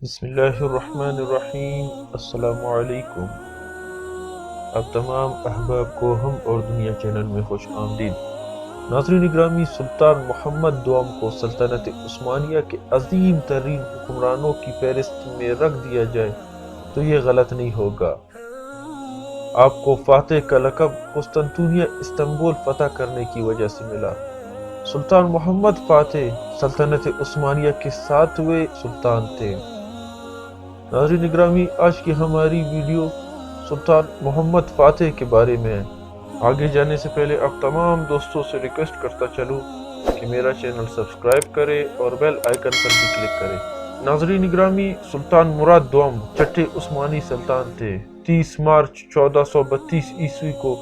بسم اللہ الرحمن الرحیم۔ السلام علیکم۔ آپ تمام احباب کو ہم اور دنیا چینل میں خوش آمدید۔ ناظرین اکرامی، سلطان محمد دوم کو سلطنت عثمانیہ کے عظیم ترین حکمرانوں کی فہرست میں رکھ دیا جائے تو یہ غلط نہیں ہوگا۔ آپ کو فاتح کا لقب قسطنطنیہ استنبول فتح کرنے کی وجہ سے ملا۔ سلطان محمد فاتح سلطنت عثمانیہ کے 7ویں سلطان تھے۔ ناظرین اکرامی، آج کی ہماری ویڈیو سلطان محمد فاتح کے بارے میں ہے۔ آگے جانے سے پہلے آپ تمام دوستوں سے ریکویسٹ کرتا چلوں کہ میرا چینل سبسکرائب کرے اور بیل آئیکن پر بھی کلک کرے۔ ناظرین اکرامی، سلطان مراد دوم چھٹے عثمانی سلطان تھے۔ 30 مارچ 1432 عیسوی کو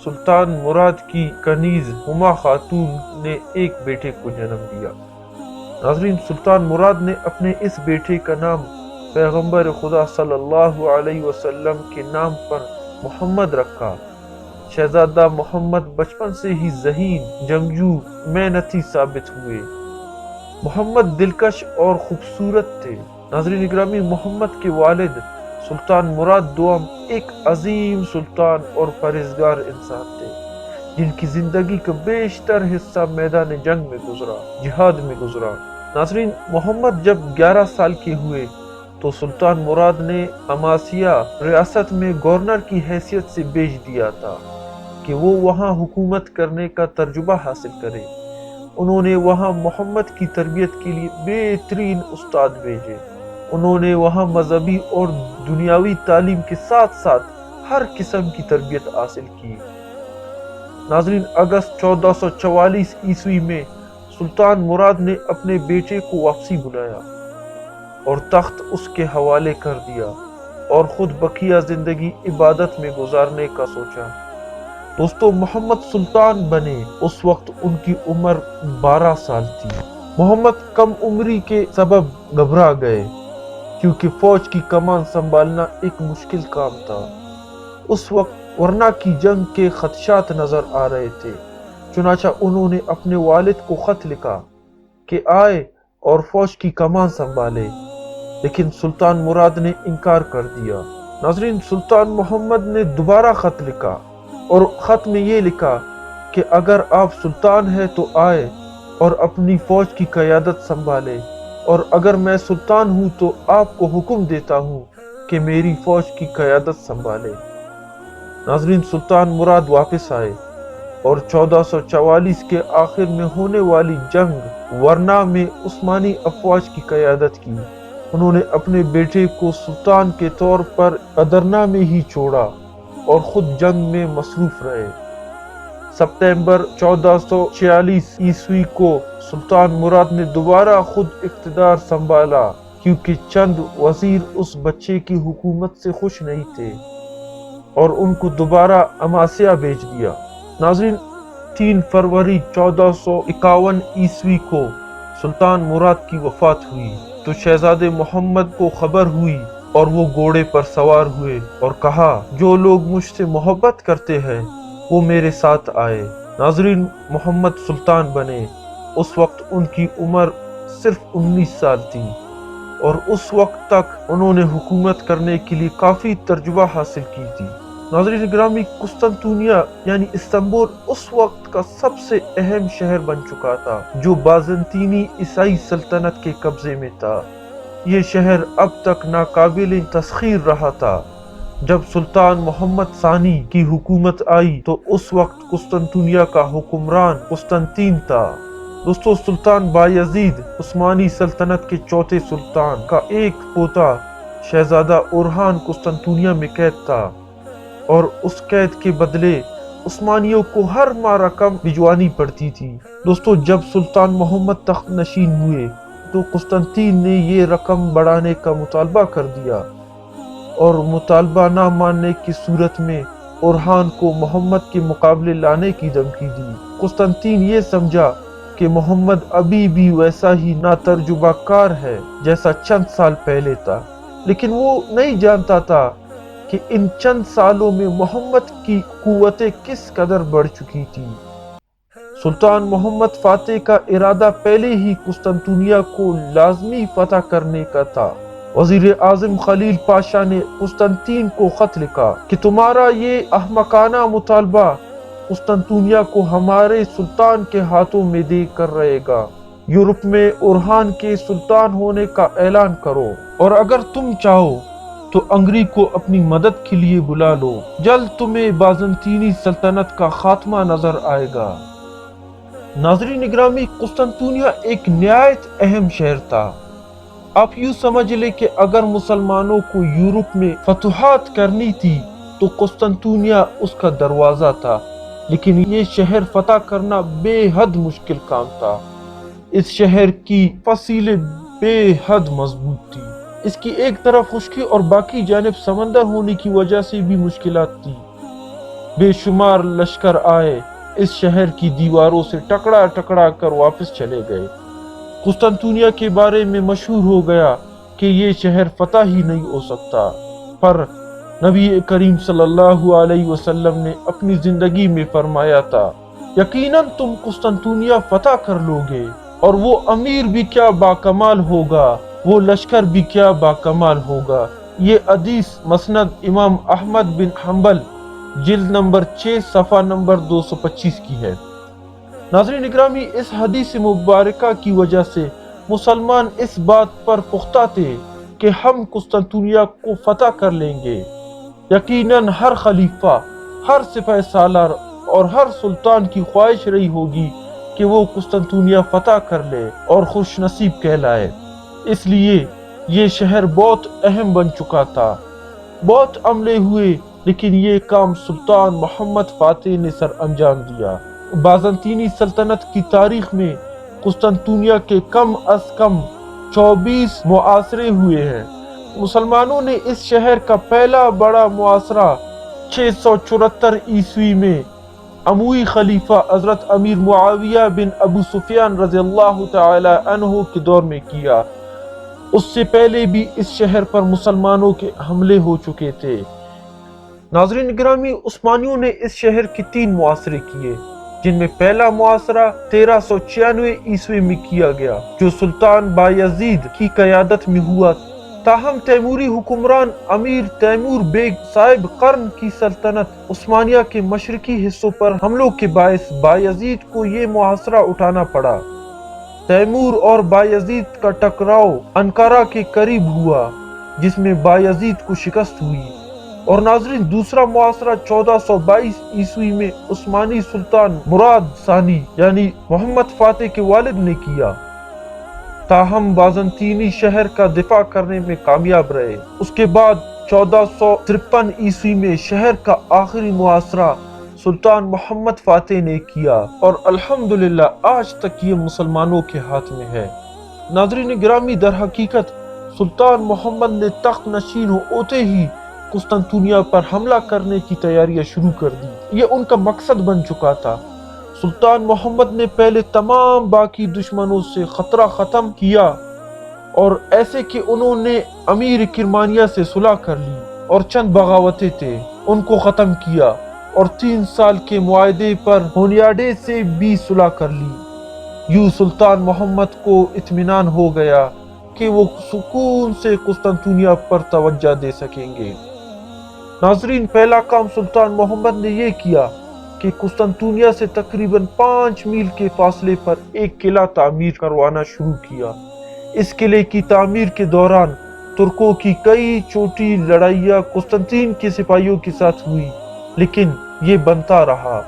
سلطان مراد کی کنیز ہما خاتون نے ایک بیٹے کو جنم دیا۔ ناظرین، سلطان مراد نے اپنے اس بیٹے کا نام پیغمبر خدا صلی اللہ علیہ وسلم کے نام پر محمد رکھا۔ شہزادہ محمد بچپن سے ہی ذہین، جنگجو، محنتی ثابت ہوئے۔ محمد دلکش اور خوبصورت تھے۔ ناظرین اکرامی، محمد کے والد سلطان مراد دوم ایک عظیم سلطان اور پرہیزگار انسان تھے، جن کی زندگی کا بیشتر حصہ میدان جنگ میں گزرا، جہاد میں گزرا۔ ناظرین، محمد جب 11 سال کے ہوئے تو سلطان مراد نے اماسیہ ریاست میں گورنر کی حیثیت سے بھیج دیا تھا کہ وہ وہاں حکومت کرنے کا تجربہ حاصل کرے۔ انہوں نے وہاں محمد کی تربیت کے لیے بہترین استاد بھیجے۔ انہوں نے وہاں مذہبی اور دنیاوی تعلیم کے ساتھ ساتھ ہر قسم کی تربیت حاصل کی۔ ناظرین، اگست 1444 عیسوی میں سلطان مراد نے اپنے بیٹے کو واپسی بلایا اور تخت اس کے حوالے کر دیا اور خود بقیہ زندگی عبادت میں گزارنے کا سوچا۔ دوستو، محمد سلطان بنے اس وقت ان کی عمر 12 سال تھی۔ محمد کم عمری کے سبب گھبرا گئے، کیونکہ فوج کی کمان سنبھالنا ایک مشکل کام تھا۔ اس وقت ورنا کی جنگ کے خدشات نظر آ رہے تھے۔ چنانچہ انہوں نے اپنے والد کو خط لکھا کہ آئے اور فوج کی کمان سنبھالے، لیکن سلطان مراد نے انکار کر دیا۔ ناظرین، سلطان محمد نے دوبارہ خط لکھا اور خط میں یہ لکھا کہ اگر آپ سلطان ہیں تو آئے اور اپنی فوج کی قیادت سنبھالے، اور اگر میں سلطان ہوں تو آپ کو حکم دیتا ہوں کہ میری فوج کی قیادت سنبھالے۔ ناظرین، سلطان مراد واپس آئے اور 1444 کے آخر میں ہونے والی جنگ ورنا میں عثمانی افواج کی قیادت کی۔ انہوں نے اپنے بیٹے کو سلطان کے طور پر ادرنا میں ہی چھوڑا اور خود جنگ میں مصروف رہے۔ ستمبر 1446 عیسوی کو سلطان مراد نے دوبارہ خود اقتدار سنبھالا، کیونکہ چند وزیر اس بچے کی حکومت سے خوش نہیں تھے اور ان کو دوبارہ اماسیہ بھیج دیا۔ ناظرین، 3 فروری 1451 عیسوی کو سلطان مراد کی وفات ہوئی تو شہزادے محمد کو خبر ہوئی اور وہ گھوڑے پر سوار ہوئے اور کہا، جو لوگ مجھ سے محبت کرتے ہیں وہ میرے ساتھ آئے۔ ناظرین، محمد سلطان بنے اس وقت ان کی عمر صرف 19 سال تھی اور اس وقت تک انہوں نے حکومت کرنے کے لیے کافی تجربہ حاصل کی تھی۔ ناظرین گرامی، قسطنطنیہ یعنی استنبول اس وقت کا سب سے اہم شہر بن چکا تھا جو بازنطینی عیسائی سلطنت کے قبضے میں تھا۔ یہ شہر اب تک ناقابل تسخیر رہا تھا۔ جب سلطان محمد ثانی کی حکومت آئی تو اس وقت قسطنطنیہ کا حکمران قسطنطین تھا۔ دوستو، سلطان بایزید عثمانی سلطنت کے چوتھے سلطان کا ایک پوتا شہزادہ اورہان قسطنطنیہ میں قید تھا اور اس قید کے بدلے عثمانیوں کو ہر ماہ رقم بھجوانی پڑتی تھی۔ دوستو، جب سلطان محمد تخت نشین ہوئے تو قسطنطین نے یہ رقم بڑھانے کا مطالبہ کر دیا اور مطالبہ نہ ماننے کی صورت میں اورہان کو محمد کے مقابلے لانے کی دھمکی دی۔ قسطنطین یہ سمجھا کہ محمد ابھی بھی ویسا ہی ناتجربہ کار ہے جیسا چند سال پہلے تھا، لیکن وہ نہیں جانتا تھا کہ ان چند سالوں میں محمد کی قوتیں کس قدر بڑھ چکی تھی۔ سلطان محمد فاتح کا ارادہ پہلے ہی قسطنطنیہ کو لازمی فتح کرنے کا تھا، وزیر اعظم خلیل پاشا نے قسطنطین کو خط لکھا کہ تمہارا یہ احمقانہ مطالبہ قسطنطنیہ کو ہمارے سلطان کے ہاتھوں میں دے کر رہے گا۔ یورپ میں اورہان کے سلطان ہونے کا اعلان کرو، اور اگر تم چاہو تو انگری کو اپنی مدد کے لیے بلا لو۔ جلد تمہیں بازنطینی سلطنت کا خاتمہ نظر آئے گا۔ ناظرین گرامی، قسطنطنیہ ایک نہایت اہم شہر تھا۔ آپ یوں سمجھ لیں کہ اگر مسلمانوں کو یورپ میں فتوحات کرنی تھی تو قسطنطنیہ اس کا دروازہ تھا، لیکن یہ شہر فتح کرنا بے حد مشکل کام تھا۔ اس شہر کی فصیلیں بے حد مضبوط تھی۔ اس کی ایک طرف خشکی اور باقی جانب سمندر ہونے کی وجہ سے بھی مشکلات تھی۔ بے شمار لشکر آئے، اس شہر کی دیواروں سے ٹکرا ٹکرا کر واپس چلے گئے۔ قسطنطنیہ کے بارے میں مشہور ہو گیا کہ یہ شہر فتح ہی نہیں ہو سکتا، پر نبی کریم صلی اللہ علیہ وسلم نے اپنی زندگی میں فرمایا تھا، یقیناً تم قسطنطنیہ فتح کر لو گے، اور وہ امیر بھی کیا باکمال ہوگا، وہ لشکر بھی کیا باکمال ہوگا۔ یہ حدیث مسند امام احمد بن حنبل جلد نمبر 6 صفحہ نمبر 225 کی ہے۔ ناظرین اکرامی، اس حدیث مبارکہ کی وجہ سے مسلمان اس بات پر پختہ تھے کہ ہم قسطنطنیہ کو فتح کر لیں گے۔ یقیناً ہر خلیفہ، ہر سپہ سالار اور ہر سلطان کی خواہش رہی ہوگی کہ وہ قسطنطنیہ فتح کر لے اور خوش نصیب کہلائے۔ اس لیے یہ شہر بہت اہم بن چکا تھا۔ بہت عملے ہوئے، لیکن یہ کام سلطان محمد فاتح نے سر انجام دیا۔ بازنطینی سلطنت کی تاریخ میں قسطنطنیہ کے کم از کم 24 معاصرے ہوئے ہیں۔ مسلمانوں نے اس شہر کا پہلا بڑا معاصرہ 674 عیسوی میں اموی خلیفہ حضرت امیر معاویہ بن ابو سفیان رضی اللہ تعالی عنہ کے دور میں کیا۔ اس سے پہلے بھی اس شہر پر مسلمانوں کے حملے ہو چکے تھے۔ ناظرین گرامی، عثمانیوں نے اس شہر کے 3 معاصرے کیے، جن میں پہلا معاصرہ 1396 عیسوی میں کیا گیا، جو سلطان بایزید کی قیادت میں ہوا۔ تاہم تیموری حکمران امیر تیمور بیگ صاحب قرن کی سلطنت عثمانیہ کے مشرقی حصوں پر حملوں کے باعث بایزید کو یہ معاصرہ اٹھانا پڑا۔ تیمور اور بایزید کا ٹکراؤ انقرہ کے قریب ہوا، جس میں بایزید کو شکست ہوئی۔ اور ناظرین، دوسرا معاصرہ 1422 عیسوی میں عثمانی سلطان مراد ثانی یعنی محمد فاتح کے والد نے کیا۔ تاہم بازنطینی شہر کا دفاع کرنے میں کامیاب رہے۔ اس کے بعد 1453 عیسوی میں شہر کا آخری معاصرہ سلطان محمد فاتح نے کیا، اور الحمدللہ آج تک یہ مسلمانوں کے ہاتھ میں ہے۔ ناظرین گرامی، در حقیقت سلطان محمد نے تخت نشین ہوتے ہی قسطنطنیہ پر حملہ کرنے کی تیاریاں شروع کر دی۔ یہ ان کا مقصد بن چکا تھا۔ سلطان محمد نے پہلے تمام باقی دشمنوں سے خطرہ ختم کیا، اور ایسے کہ انہوں نے امیر کرمانیہ سے صلح کر لی اور چند بغاوتیں تھے ان کو ختم کیا، اور 3 سال کے معاہدے پر ہونیاڈے سے بھی صلح کر لی۔ یوں سلطان محمد کو اطمینان ہو گیا کہ وہ سکون سے قسطنطنیہ پر توجہ دے سکیں گے۔ ناظرین، پہلا کام سلطان محمد نے یہ کیا کہ قسطنطنیہ سے تقریباً 5 میل کے فاصلے پر ایک قلعہ تعمیر کروانا شروع کیا۔ اس قلعے کی تعمیر کے دوران ترکوں کی کئی چھوٹی لڑائیاں قسطنطین کے سپاہیوں کے ساتھ ہوئی، لیکن یہ بنتا رہا۔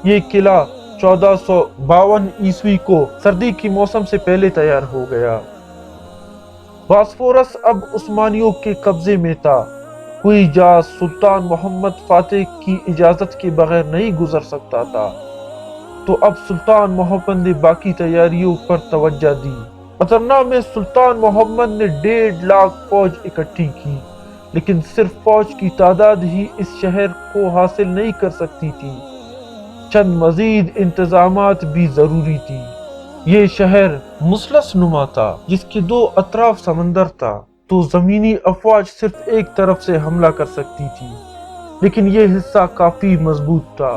یہ قلعہ 1452 عیسوی کو سردی کے موسم سے پہلے تیار ہو گیا۔ باسفورس اب عثمانیوں کے قبضے میں تھا۔ کوئی جہاز سلطان محمد فاتح کی اجازت کے بغیر نہیں گزر سکتا تھا، تو اب سلطان محمد نے باقی تیاریوں پر توجہ دی۔ اترنا میں سلطان محمد نے 1.5 لاکھ فوج اکٹھی کی، لیکن صرف فوج کی تعداد ہی اس شہر کو حاصل نہیں کر سکتی تھی، چند مزید انتظامات بھی ضروری تھی۔ یہ شہر مثلث نما تھا، جس کے 2 اطراف سمندر تھا، تو زمینی افواج صرف ایک طرف سے حملہ کر سکتی تھی، لیکن یہ حصہ کافی مضبوط تھا۔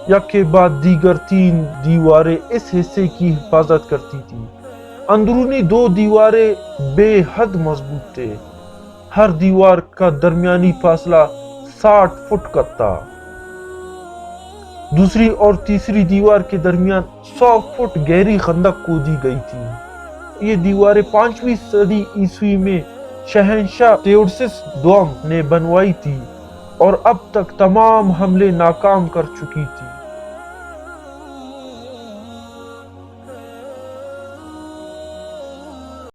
یک کے بعد دیگر 3 دیواریں اس حصے کی حفاظت کرتی تھی۔ اندرونی 2 دیواریں بے حد مضبوط تھے، ہر دیوار کا درمیانی فاصلہ 60 فٹ کا تھا۔ دوسری اور تیسری دیوار کے درمیان 100 فٹ گہری خندق کھودی گئی تھی۔ یہ دیواریں 5ویں صدی عیسوی میں شہنشاہ تیوڈسس دوم نے بنوائی تھی اور اب تک تمام حملے ناکام کر چکی تھی۔